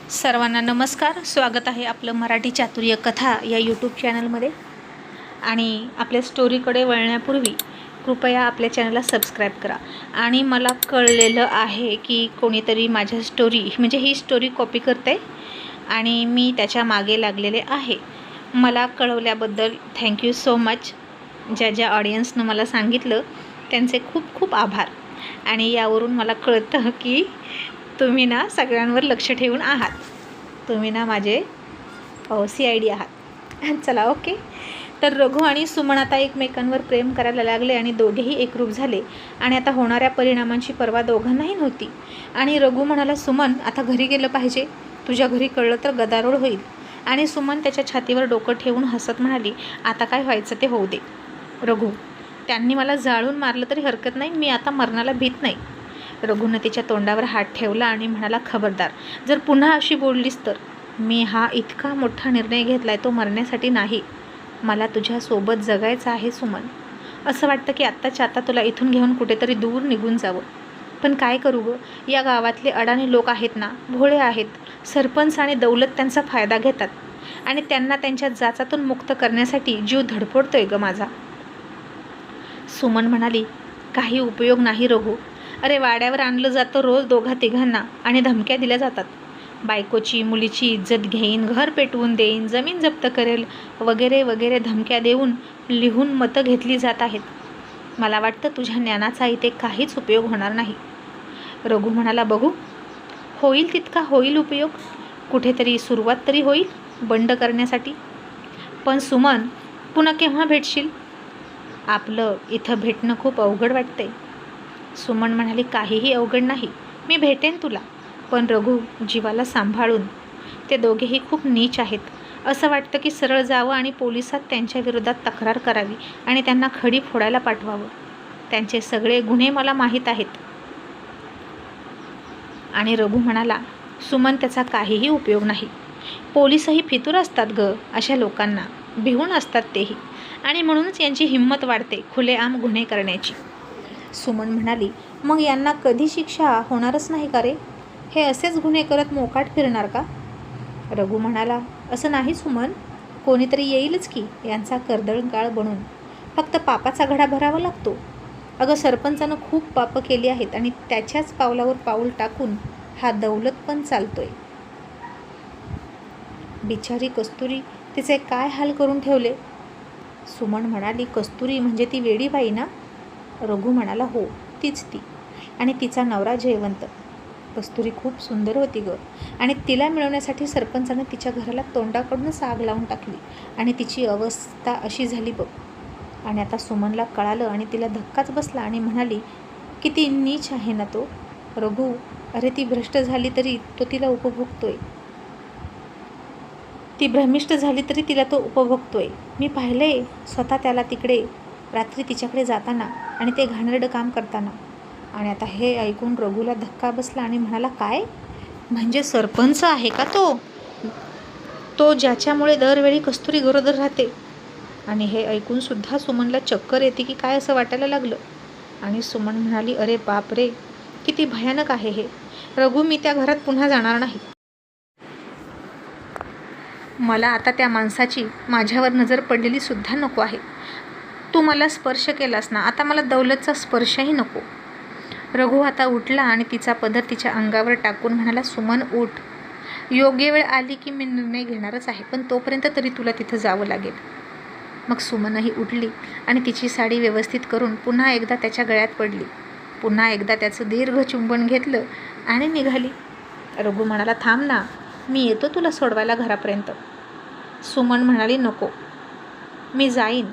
सर्वांना नमस्कार. स्वागत आहे आपलं मराठी चातुर्य कथा या यूट्यूब चॅनलमध्ये. आणि आपल्या स्टोरीकडे वळण्यापूर्वी कृपया आपल्या चॅनलला सबस्क्राईब करा. आणि मला कळलेलं आहे की कोणीतरी माझ्या स्टोरी म्हणजे ही स्टोरी कॉपी करते आणि मी त्याच्या मागे लागलेले आहे. मला कळवल्याबद्दल थँक्यू सो मच. ज्या ऑडियन्सनं मला सांगितलं त्यांचे खूप खूप आभार. आणि यावरून मला कळतं की तुम्ही ना सगळ्यांवर लक्ष ठेवून आहात. तुम्ही ना माझे CID आहात. चला ओके. तर रघु आणि सुमन आता एकमेकांवर प्रेम करायला लागले आणि दोघेही एकरूप झाले. आणि आता होणाऱ्या परिणामांची पर्वा दोघांनाही नव्हती. आणि रघु म्हणाला, सुमन आता घरी गेलं पाहिजे. तुझ्या घरी कळलं तर गदारोळ होईल. आणि सुमन त्याच्या छातीवर डोकं ठेवून हसत म्हणाली, आता काय व्हायचं ते होऊ दे रघु. त्यांनी मला जाळून मारलं तरी हरकत नाही. मी आता मरणाला भीत नाही. रघुनं तिच्या तोंडावर हात ठेवला आणि म्हणाला, खबरदार जर पुन्हा अशी बोललीस तर. मी हा इतका मोठा निर्णय घेतला आहे तो मरण्यासाठी नाही. मला तुझ्यासोबत जगायचं आहे सुमन. असं वाटतं की आत्ताच्या आता तुला इथून घेऊन कुठेतरी दूर निघून जावं. पण काय करू गं. या गावातले अडाणी लोक आहेत ना, भोळे आहेत. सरपंच आणि दौलत त्यांचा फायदा घेतात आणि त्यांना त्यांच्या जाचातून मुक्त करण्यासाठी जीव धडपडतोय गं माझा. सुमन म्हणाली, काही उपयोग नाही रघु. अरे वाड्यावर आणलं जातं रोज दोघा तिघांना आणि धमक्या दिल्या जातात. बायकोची मुलीची इज्जत घेईन, घर पेटवून देईन, जमीन जप्त करेल वगैरे वगैरे धमक्या देऊन लिहून मतं घेतली जात आहेत. मला वाटतं तुझ्या ज्ञानाचा इथे काहीच उपयोग होणार नाही. रघु म्हणाला, बघू. होईल तितका होईल उपयोग. कुठेतरी सुरुवात तरी होईल बंड करण्यासाठी. पण सुमन पुन्हा केव्हा भेटशील. आपलं इथं भेटणं खूप अवघड वाटतंय. सुमन म्हणाली, काहीही अवघड नाही. मी भेटेन तुला. पण रघु जीवाला सांभाळून. ते दोघेही खूप नीच आहेत. असं वाटतं की सरळ जावं आणि पोलिसात त्यांच्या विरोधात तक्रार करावी आणि त्यांना खडी फोडायला पाठवावं. त्यांचे सगळे गुन्हे मला माहीत आहेत. आणि रघु म्हणाला, सुमन त्याचा काहीही उपयोग नाही. पोलिसही फितूर असतात गं अशा लोकांना. भिवून असतात तेही. आणि म्हणूनच यांची हिंमत वाढते खुलेआम गुन्हे करण्याची. सुमन म्हणाली, मग यांना कधी शिक्षा होणारच नाही का रे. हे असेच गुन्हे करत मोकाट फिरणार का. रघु म्हणाला, असं नाही सुमन. कोणीतरी येईलच की यांचा कर्दळकाळ बनून. फक्त पापाचा घडा भरावा लागतो. अगं सरपंचानं खूप पापं केली आहेत आणि त्याच्याच पावलावर पाऊल टाकून हा दौलत पण चालतोय. बिचारी कस्तुरी, तिचे काय हाल करून ठेवले. सुमन म्हणाली, कस्तुरी म्हणजे ती वेडी बाई ना. रघु म्हणाला, हो तीच ती. आणि तिचा नवरा जयवंत. कस्तुरी खूप सुंदर होती गं. आणि तिला मिळवण्यासाठी सरपंचानं तिच्या घराला तोंडाकडूनच आग लावून टाकली आणि तिची अवस्था अशी झाली बघ. आणि आता सुमनला कळालं आणि तिला धक्काच बसला आणि म्हणाली, किती नीच आहे ना तो रघु. अरे ती भ्रष्ट झाली तरी तो तिला उपभोगतोय. ती भ्रमिष्ट झाली तरी तिला तो उपभोगतोय. मी पाहिलंय स्वतः त्याला तिकडे रात्री तिच्याकडे जाताना आणि ते घाणेरडं काम करताना. आणि आता हे ऐकून रघुला धक्का बसला आणि म्हणाला, काय म्हणजे सरपंच आहे का तो ज्याच्यामुळे दरवेळी कस्तुरी गरोदर राहते. आणि हे ऐकून सुद्धा सुमनला चक्कर येते की काय असं वाटायला लागलं. आणि सुमन म्हणाली, अरे बाप रे, किती भयानक आहे हे. रघु मी त्या घरात पुन्हा जाणार नाही. मला आता त्या माणसाची माझ्यावर नजर पडलेली सुद्धा नको आहे. तू मला स्पर्श केलास ना, आता मला दौलतचा स्पर्शही नको. रघु आता उठला आणि तिचा पदर तिच्या अंगावर टाकून म्हणाला, सुमन उठ. योग्य वेळ आली की मी निर्णय घेणारच आहे. पण तोपर्यंत तरी तुला तिथं जावं लागेल. मग सुमनही उठली आणि तिची साडी व्यवस्थित करून पुन्हा एकदा त्याच्या गळ्यात पडली. पुन्हा एकदा त्याचं दीर्घ चुंबन घेतलं आणि निघाली. रघु म्हणाला, थांब ना, मी येतो तुला सोडवायला घरापर्यंत. सुमन म्हणाली, नको, मी जाईन.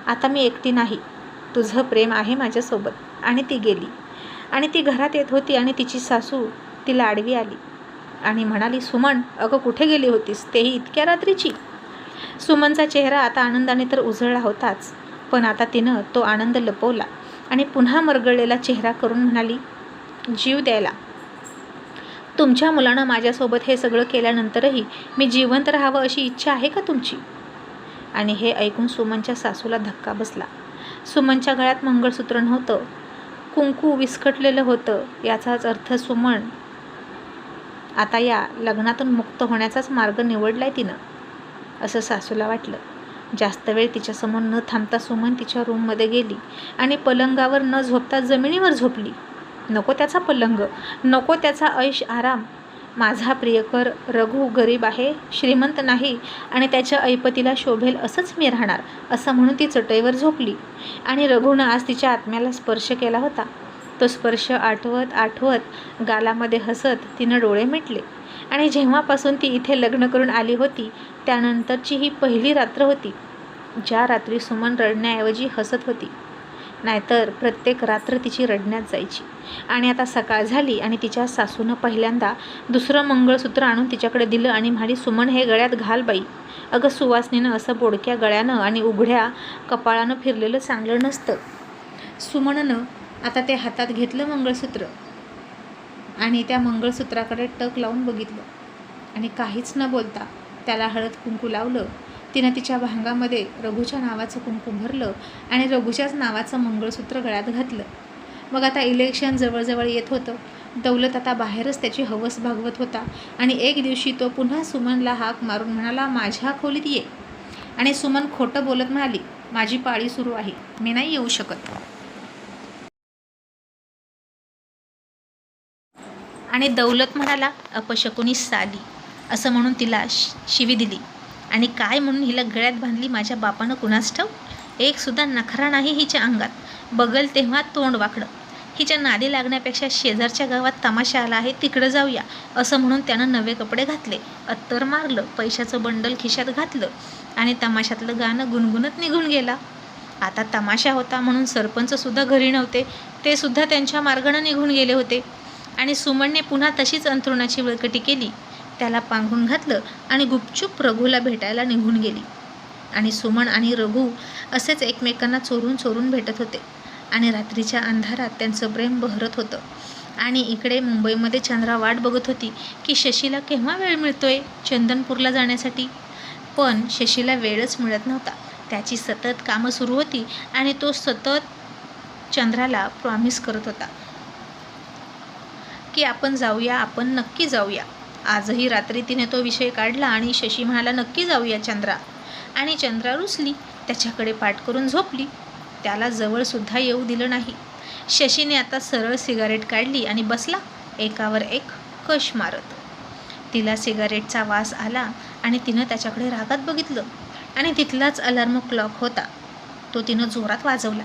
आता मी एकटी नाही. तुझं प्रेम आहे माझ्यासोबत. आणि ती गेली. आणि ती घरात येत होती आणि तिची सासू तिला आडवी आली आणि म्हणाली, सुमन अगं कुठे गेली होतीस, तेही इतक्या रात्रीची. सुमनचा चेहरा आता आनंदाने तर उजळला होताच, पण आता तिनं तो आनंद लपवला आणि पुन्हा मरगळलेला चेहरा करून म्हणाली, जीव द्यायला. तुमच्या मुलानं माझ्यासोबत हे सगळं केल्यानंतरही मी जिवंत राहावं अशी इच्छा आहे का तुमची. आणि हे ऐकून सुमनच्या सासूला धक्का बसला. सुमनच्या गळ्यात मंगळसूत्र नव्हतं. कुंकू विस्कटलेलं होतं. याचाच अर्थ सुमन आता या लग्नातून मुक्त होण्याचाच मार्ग निवडलाय तिनं, असं सासूला वाटलं. जास्त वेळ तिच्यासमोर न थांबता सुमन तिच्या रूममध्ये गेली आणि पलंगावर न झोपता जमिनीवर झोपली. नको त्याचा पलंग, नको त्याचा ऐश आराम. माझा प्रियकर रघु गरीब आहे, श्रीमंत नाही आणि त्याच्या ऐपतीला शोभेल असंच मी राहणार, असं म्हणून ती चटईवर झोपली. आणि रघुनं आज तिच्या आत्म्याला स्पर्श केला होता. तो स्पर्श आठवत आठवत गालामध्ये हसत तिनं डोळे मिटले. आणि जेव्हापासून ती इथे लग्न करून आली होती त्यानंतरची ही पहिली रात्र होती ज्या रात्री सुमन रडण्याऐवजी हसत होती. नाहीतर प्रत्येक रात्र तिची रडण्यात जायची. आणि आता सकाळ झाली आणि तिच्या सासूनं पहिल्यांदा दुसरं मंगळसूत्र आणून तिच्याकडे दिलं आणि म्हणाली, सुमन हे गळ्यात घाल बाई. अगं सुवासनीनं असं बोडक्या गळ्यानं आणि उघड्या कपाळानं फिरलेलं चांगलं नसतं. सुमननं आता ते हातात घेतलं मंगळसूत्र आणि त्या मंगळसूत्राकडे टक लावून बघितलं आणि काहीच न बोलता त्याला हळद कुंकू लावलं. तिनं तिच्या भांगामध्ये रघुच्या नावाचं कुंकू भरलं आणि रघुच्याच नावाचं मंगळसूत्र गळ्यात घातलं. मग आता इलेक्शन जवळजवळ येत होतं. दौलत आता बाहेरच त्याची हवस भागवत होता आणि एक दिवशी तो पुन्हा सुमनला हाक मारून म्हणाला, माझ्या खोलीत ये. आणि सुमन खोटं बोलत म्हणाली, माझी पाळी सुरू आहे, मी नाही येऊ शकत. आणि दौलत म्हणाला, अपशकुनी साली, असं म्हणून तिला शिवी दिली. आणि काय म्हणून हिला गळ्यात बांधली माझ्या बापानं कुणास ठाऊक. एक सुद्धा नखरा नाही हिच्या अंगात. बगल तेव्हा तोंड वाकडं. हिच्या नादी लागण्यापेक्षा शेजारच्या गावात तमाशा आला आहे तिकडं जाऊया, असं म्हणून त्यानं नवे कपडे घातले, अत्तर मारलं, पैशाचं बंडल खिशात घातलं आणि तमाशातलं गाणं गुणगुणत निघून गेला. आता तमाशा होता म्हणून सरपंचसुद्धा घरी नव्हते, ते सुद्धा त्यांच्या मार्गानं निघून गेले होते. आणि सुमनने पुन्हा तशीच अंथरुणाची वळकटी केली, त्याला पांघरून घातलं आणि गुपचूप रघुला भेटायला निघून गेली. आणि सुमन आणि रघु असेच एकमेकांना चोरून चोरून भेटत होते आणि रात्रीच्या अंधारात त्यांचं प्रेम बहरत होतं. आणि इकडे मुंबईमध्ये चंद्रा वाट बघत होती की शशीला केव्हा वेळ मिळतोय चंदनपूरला जाण्यासाठी. पण शशीला वेळच मिळत नव्हता. त्याची सतत कामं सुरू होती आणि तो सतत चंद्राला प्रॉमिस करत होता की आपण जाऊया, आपण नक्की जाऊया. आजही रात्री तिने तो विषय काढला आणि शशी म्हणाला, नक्की जाऊया चंद्रा. आणि चंद्रा रुसली, त्याच्याकडे पाठ करून झोपली. त्याला जवळसुद्धा येऊ दिलं नाही. शशीने आता सरळ सिगारेट काढली आणि बसला एकावर एक कश मारत. तिला सिगारेटचा वास आला आणि तिनं त्याच्याकडे रागात बघितलं आणि तिथलाच अलार्म क्लॉक होता, तो तिनं जोरात वाजवला.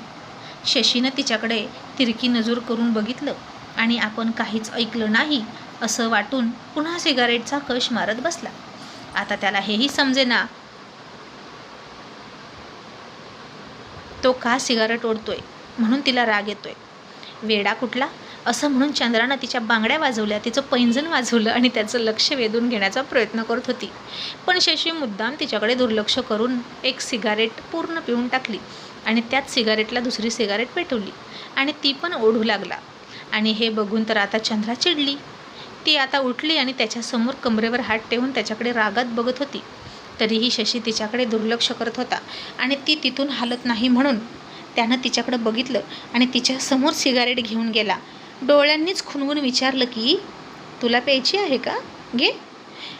शशीनं तिच्याकडे तिरकी नजर करून बघितलं आणि आपण काहीच ऐकलं नाही असं वाटून पुन्हा सिगारेटचा कश मारत बसला. आता त्याला हेही समजेना तो का सिगारेट ओढतोय, म्हणून तिला राग येतोय. वेडा कुठला, असं म्हणून चंद्रानं तिच्या बांगड्या वाजवल्या, तिचं पैंजण वाजवलं आणि त्याचं लक्ष वेधून घेण्याचा प्रयत्न करत होती. पण शशी मुद्दाम तिच्याकडे दुर्लक्ष करून एक सिगारेट पूर्ण पिऊन टाकली आणि त्याच सिगारेटला दुसरी सिगारेट पेटवली आणि ती पण ओढू लागला. आणि हे बघून तर आता चंद्रा चिडली. ती आता उठली आणि त्याच्यासमोर कमरेवर हात ठेवून त्याच्याकडे रागात बघत होती. तरीही शशी तिच्याकडे दुर्लक्ष करत होता आणि ती तिथून हालत नाही म्हणून त्यानं तिच्याकडे बघितलं आणि तिच्यासमोर सिगारेट घेऊन गेला. डोळ्यांनीच खुणवून विचारलं की तुला प्यायची आहे का, घे.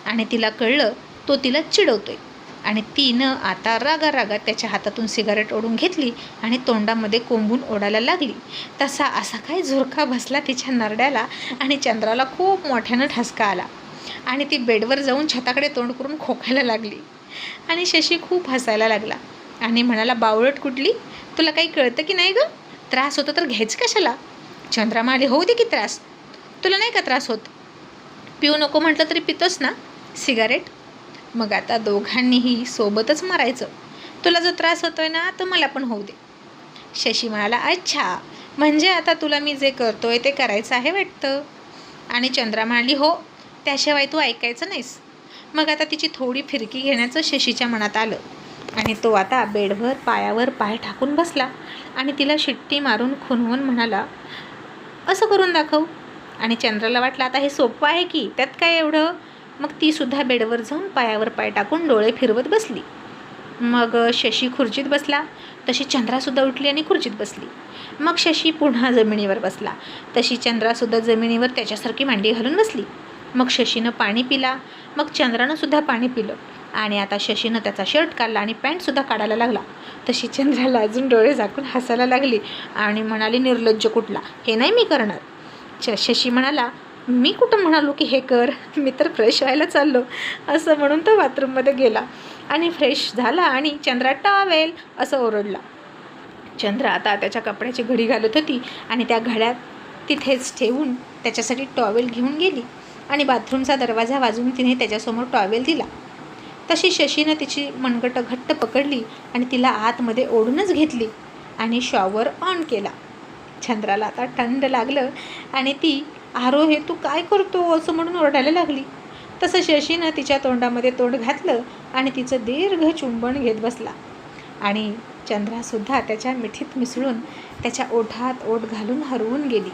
आणि तिला कळलं तो तिला चिडवतोय आणि तिनं आता रागारागात त्याच्या हातातून सिगारेट ओढून घेतली आणि तोंडामध्ये कोंबून ओढायला लागली. तसा असा काय झुरखा बसला तिच्या नरड्याला आणि चंद्राला खूप मोठ्यानं ठसका आला आणि ती बेडवर जाऊन छताकडे तोंड करून खोकायला लागली. आणि शशी खूप हसायला लागला आणि म्हणाला, बावळट कुठली, तुला काही कळतं की नाही गं, त्रास होतो तर घ्यायचं कशाला. चंद्रा म्हणाली, होऊ दे की त्रास, तुला नाही का त्रास होत, पिऊ नको म्हटलं तरी पितोस ना सिगारेट. मग आता दोघांनीही सोबतच मारायचं, तुला जर त्रास होतोय ना तर मला पण होऊ दे. शशी म्हणाला, अच्छा, म्हणजे आता तुला मी जे करतोय ते करायचं आहे वाटतं. आणि चंद्रा म्हणाली, हो, त्याशिवाय तू ऐकायचं नाहीस. मग आता तिची थोडी फिरकी घेण्याचं शशीच्या मनात आलं आणि तो आता बेडवर पायावर पाय टाकून बसला आणि तिला शिट्टी मारून खुणवून म्हणाला, असं करून दाखव. आणि चंद्राला वाटलं आता हे सोपं आहे की, त्यात काय एवढं. मग तीसुद्धा बेडवर जाऊन पायावर पाय टाकून डोळे फिरवत बसली. मग शशी खुर्चीत बसला, तशी चंद्रासुद्धा उठली आणि खुर्चीत बसली. मग शशी पुन्हा जमिनीवर बसला, तशी चंद्रासुद्धा जमिनीवर त्याच्यासारखी मांडी घालून बसली. मग शशीनं पाणी पिला. मग चंद्रानंसुद्धा पाणी पिलं. आणि आता शशीनं त्याचा शर्ट काढला आणि पॅन्टसुद्धा काढायला लागला. तशी चंद्राला अजून डोळे झाकून हसायला लागली आणि म्हणाली, निर्लज्ज कुठला, हे नाही मी करणार. शशी म्हणाला, मी कुठं म्हणालो की हे कर, मी तर फ्रेश व्हायला चाललो. असं म्हणून तो बाथरूममध्ये गेला आणि फ्रेश झाला आणि चंद्रा टॉवेल असं ओरडला. चंद्रा आता त्याच्या कपड्याची घडी घालत होती आणि त्या घड्यात तिथेच ठेवून त्याच्यासाठी टॉवेल घेऊन गेली आणि बाथरूमचा दरवाजा वाजवून तिने त्याच्यासमोर टॉवेल दिला. तशी शशीनं तिची मनगटं घट्ट पकडली आणि तिला आतमध्ये ओढूनच घेतली आणि शॉवर ऑन केला. चंद्राला आता थंड लागलं आणि ती, आरो हे तू काय करतो असं म्हणून ओरडायला लागली. तसं शशीनं तिच्या तोंडामध्ये तोंड घातलं आणि तिचं दीर्घ चुंबन घेत बसला आणि चंद्रासुद्धा त्याच्या मिठीत मिसळून त्याच्या ओठात ओठ घालून हरवून गेली.